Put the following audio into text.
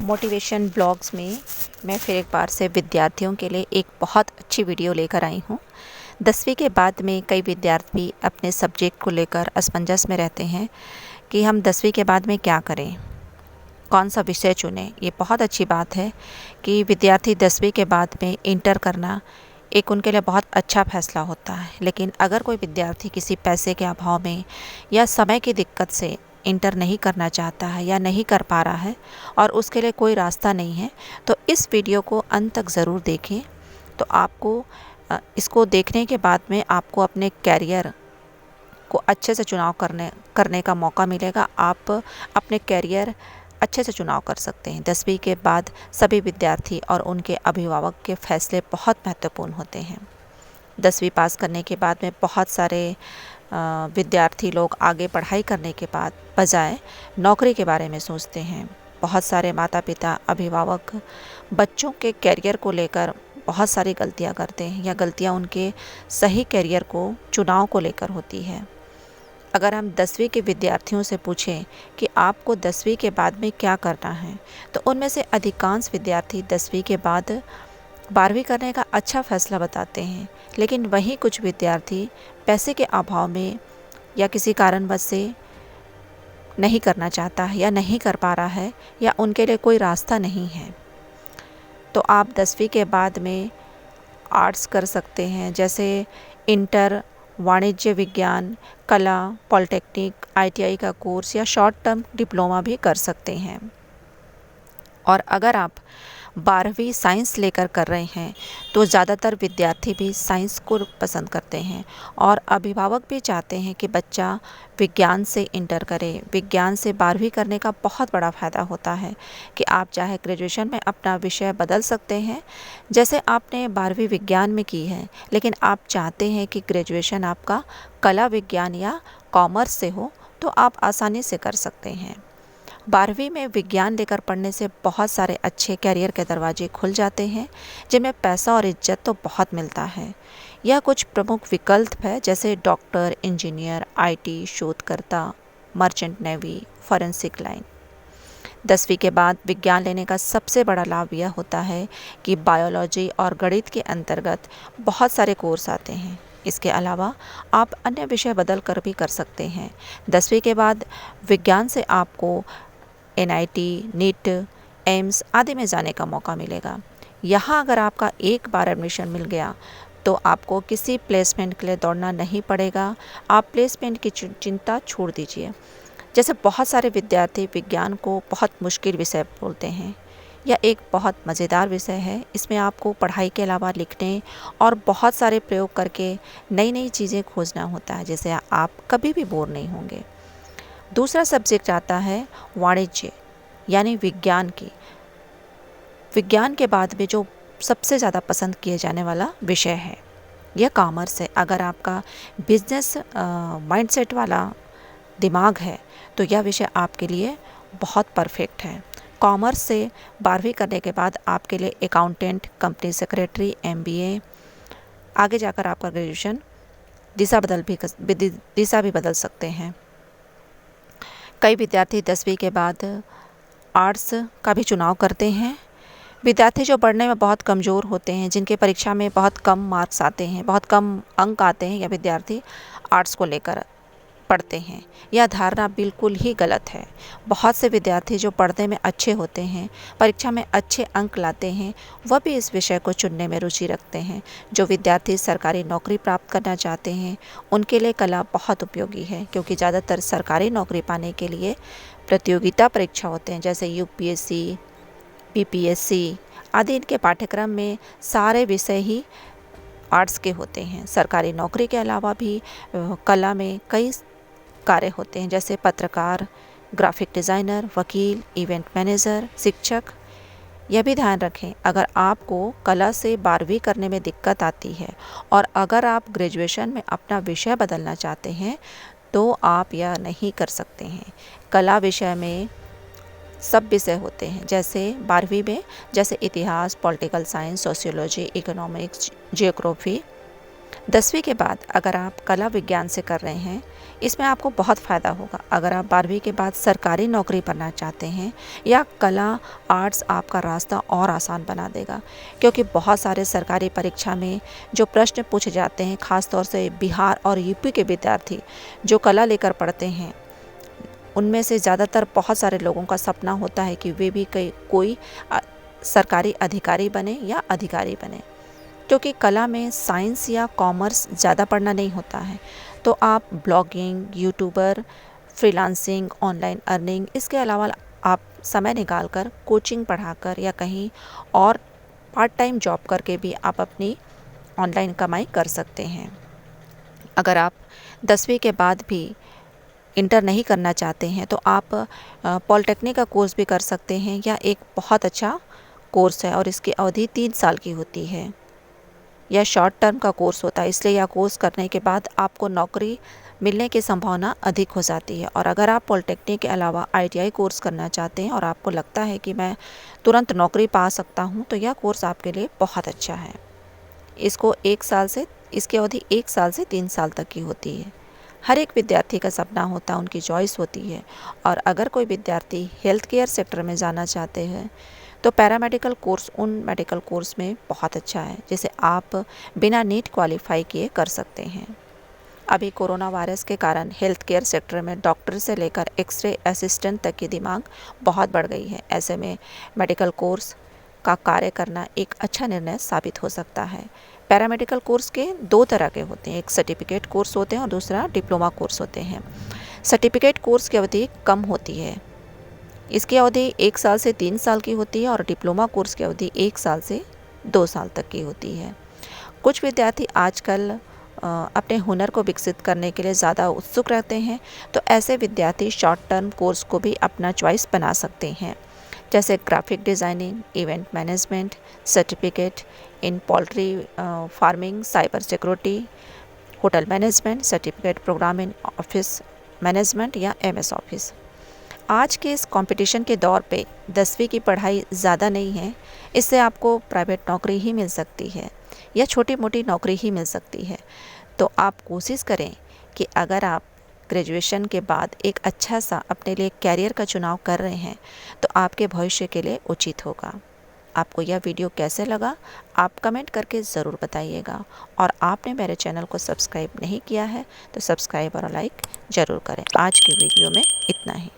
Motivation blogs में मैं फिर एक बार से विद्यार्थियों के लिए एक बहुत अच्छी वीडियो लेकर आई हूँ। 10वीं के बाद में कई विद्यार्थी अपने सब्जेक्ट को लेकर असमंजस में रहते हैं कि हम 10वीं के बाद में क्या करें, कौन सा विषय चुनें। ये बहुत अच्छी बात है कि विद्यार्थी 10वीं के बाद में इंटर करना एक उनके लिए बहुत अच्छा फ़ैसला होता है। लेकिन अगर कोई विद्यार्थी किसी पैसे के अभाव में या समय की दिक्कत से इंटर नहीं करना चाहता है या नहीं कर पा रहा है और उसके लिए कोई रास्ता नहीं है, तो इस वीडियो को अंत तक ज़रूर देखें। तो आपको इसको देखने के बाद में आपको अपने कैरियर को अच्छे से चुनाव करने का मौका मिलेगा। आप अपने कैरियर अच्छे से चुनाव कर सकते हैं। 10वीं के बाद सभी विद्यार्थी और उनके अभिभावक के फैसले बहुत महत्वपूर्ण होते हैं। 10वीं पास करने के बाद में बहुत सारे विद्यार्थी लोग आगे पढ़ाई करने के बाद बजाय नौकरी के बारे में सोचते हैं। बहुत सारे माता पिता अभिभावक बच्चों के कैरियर को लेकर बहुत सारी गलतियां करते हैं या गलतियां उनके सही कैरियर को चुनाव को लेकर होती है। अगर हम 10वीं के विद्यार्थियों से पूछें कि आपको 10वीं के बाद में क्या करना है, तो उनमें से अधिकांश विद्यार्थी 10वीं के बाद 12वीं करने का अच्छा फ़ैसला बताते हैं। लेकिन वहीं कुछ विद्यार्थी पैसे के अभाव में या किसी कारणवश से नहीं करना चाहता है या नहीं कर पा रहा है या उनके लिए कोई रास्ता नहीं है, तो आप 10वीं के बाद में आर्ट्स कर सकते हैं, जैसे इंटर, वाणिज्य विज्ञान, कला, पॉलिटेक्निक, ITI का कोर्स या शॉर्ट टर्म डिप्लोमा भी कर सकते हैं। और अगर आप 12वीं साइंस लेकर कर रहे हैं तो ज़्यादातर विद्यार्थी भी साइंस को पसंद करते हैं और अभिभावक भी चाहते हैं कि बच्चा विज्ञान से इंटर करे। विज्ञान से 12वीं करने का बहुत बड़ा फ़ायदा होता है कि आप चाहे ग्रेजुएशन में अपना विषय बदल सकते हैं। जैसे आपने 12वीं विज्ञान में की है, लेकिन आप चाहते हैं कि ग्रेजुएशन आपका कला विज्ञान या कॉमर्स से हो, तो आप आसानी से कर सकते हैं। 12वीं में विज्ञान लेकर पढ़ने से बहुत सारे अच्छे कैरियर के दरवाजे खुल जाते हैं, जिनमें पैसा और इज्जत तो बहुत मिलता है। यह कुछ प्रमुख विकल्प है, जैसे डॉक्टर, इंजीनियर, IT शोधकर्ता, मर्चेंट नेवी, फॉरेंसिक लाइन। 10वीं के बाद विज्ञान लेने का सबसे बड़ा लाभ यह होता है कि बायोलॉजी और गणित के अंतर्गत बहुत सारे कोर्स आते हैं। इसके अलावा आप अन्य विषय बदल कर भी कर सकते हैं। 10वीं के बाद विज्ञान से आपको NIT, NEET, एम्स आदि में जाने का मौका मिलेगा। यहाँ अगर आपका एक बार एडमिशन मिल गया तो आपको किसी प्लेसमेंट के लिए दौड़ना नहीं पड़ेगा। आप प्लेसमेंट की चिंता छोड़ दीजिए। जैसे बहुत सारे विद्यार्थी विज्ञान को बहुत मुश्किल विषय बोलते हैं, यह एक बहुत मज़ेदार विषय है। इसमें आपको पढ़ाई के अलावा लिखने और बहुत सारे प्रयोग करके नई नई चीज़ें खोजना होता है, जिससे आप कभी भी बोर नहीं होंगे। दूसरा सब्जेक्ट आता है वाणिज्य यानी विज्ञान की। विज्ञान के बाद में जो सबसे ज़्यादा पसंद किए जाने वाला विषय है यह कॉमर्स है। अगर आपका बिजनेस माइंडसेट वाला दिमाग है तो यह विषय आपके लिए बहुत परफेक्ट है। कॉमर्स से 12वीं करने के बाद आपके लिए अकाउंटेंट, कंपनी सेक्रेटरी, MBA, आगे जाकर आपका ग्रेजुएशन दिशा भी बदल सकते हैं। कई विद्यार्थी 10वीं के बाद आर्ट्स का भी चुनाव करते हैं। विद्यार्थी जो पढ़ने में बहुत कमज़ोर होते हैं, जिनके परीक्षा में बहुत कम मार्क्स आते हैं, बहुत कम अंक आते हैं, या विद्यार्थी आर्ट्स को लेकर पढ़ते हैं, यह धारणा बिल्कुल ही गलत है। बहुत से विद्यार्थी जो पढ़ने में अच्छे होते हैं, परीक्षा में अच्छे अंक लाते हैं, वह भी इस विषय को चुनने में रुचि रखते हैं। जो विद्यार्थी सरकारी नौकरी प्राप्त करना चाहते हैं उनके लिए कला बहुत उपयोगी है, क्योंकि ज़्यादातर सरकारी नौकरी पाने के लिए प्रतियोगिता परीक्षा होते हैं, जैसे UPSC, PPSC आदि। इनके पाठ्यक्रम में सारे विषय ही आर्ट्स के होते हैं। सरकारी नौकरी के अलावा भी कला में कई कार्य होते हैं, जैसे पत्रकार, ग्राफिक डिज़ाइनर, वकील, इवेंट मैनेजर, शिक्षक। यह भी ध्यान रखें, अगर आपको कला से 12वीं करने में दिक्कत आती है और अगर आप ग्रेजुएशन में अपना विषय बदलना चाहते हैं तो आप यह नहीं कर सकते हैं। कला विषय में सब विषय होते हैं, जैसे 12वीं में जैसे इतिहास, political science, sociology, economics, geography, 10वीं के बाद अगर आप कला विज्ञान से कर रहे हैं, इसमें आपको बहुत फ़ायदा होगा। अगर आप 12वीं के बाद सरकारी नौकरी करना चाहते हैं या कला आर्ट्स आपका रास्ता और आसान बना देगा, क्योंकि बहुत सारे सरकारी परीक्षा में जो प्रश्न पूछे जाते हैं, ख़ास तौर से बिहार और यूपी के विद्यार्थी जो कला लेकर पढ़ते हैं, उनमें से ज़्यादातर बहुत सारे लोगों का सपना होता है कि वे भी कोई सरकारी अधिकारी बने या अधिकारी बने, क्योंकि कला में साइंस या कॉमर्स ज़्यादा पढ़ना नहीं होता है। तो आप blogging, YouTuber, freelancing, online earning, इसके अलावा आप समय निकाल कर कोचिंग पढ़ाकर या कहीं और पार्ट टाइम जॉब करके भी आप अपनी ऑनलाइन कमाई कर सकते हैं। अगर आप 10वीं के बाद भी इंटर नहीं करना चाहते हैं तो आप पॉलिटेक्निक का कोर्स भी कर सकते हैं, या एक बहुत अच्छा कोर्स है और इसकी अवधि 3 साल की होती है। यह शॉर्ट टर्म का कोर्स होता है, इसलिए यह कोर्स करने के बाद आपको नौकरी मिलने की संभावना अधिक हो जाती है। और अगर आप पॉलिटेक्निक के अलावा ITI कोर्स करना चाहते हैं और आपको लगता है कि मैं तुरंत नौकरी पा सकता हूं, तो यह कोर्स आपके लिए बहुत अच्छा है। इसकी अवधि 1 साल से 3 साल तक की होती है। हर एक विद्यार्थी का सपना होता है, उनकी चॉइस होती है। और अगर कोई विद्यार्थी हेल्थ केयर सेक्टर में जाना चाहते हैं तो पैरामेडिकल कोर्स उन मेडिकल कोर्स में बहुत अच्छा है, जिसे आप बिना नीट क्वालिफाई किए कर सकते हैं। अभी कोरोना वायरस के कारण हेल्थ केयर सेक्टर में डॉक्टर से लेकर एक्सरे असिस्टेंट तक की डिमांड बहुत बढ़ गई है। ऐसे में मेडिकल कोर्स का कार्य करना एक अच्छा निर्णय साबित हो सकता है। पैरामेडिकल कोर्स के 2 तरह के होते हैं, एक सर्टिफिकेट कोर्स होते हैं और दूसरा डिप्लोमा कोर्स होते हैं। सर्टिफिकेट कोर्स की अवधि कम होती है, इसकी अवधि 1 साल से 3 साल की होती है और डिप्लोमा कोर्स की अवधि 1 साल से 2 साल तक की होती है। कुछ विद्यार्थी आजकल अपने हुनर को विकसित करने के लिए ज़्यादा उत्सुक रहते हैं, तो ऐसे विद्यार्थी शॉर्ट टर्म कोर्स को भी अपना चॉइस बना सकते हैं, जैसे graphic designing, event management, certificate in poultry farming, cyber security, hotel management, certificate program in office management या MS ऑफिस। आज के इस कंपटीशन के दौर पे 10वीं की पढ़ाई ज़्यादा नहीं है, इससे आपको प्राइवेट नौकरी ही मिल सकती है या छोटी मोटी नौकरी ही मिल सकती है। तो आप कोशिश करें कि अगर आप ग्रेजुएशन के बाद एक अच्छा सा अपने लिए कैरियर का चुनाव कर रहे हैं तो आपके भविष्य के लिए उचित होगा। आपको यह वीडियो कैसे लगा आप कमेंट करके ज़रूर बताइएगा, और आपने मेरे चैनल को सब्सक्राइब नहीं किया है तो सब्सक्राइब और लाइक ज़रूर करें। आज की वीडियो में इतना ही।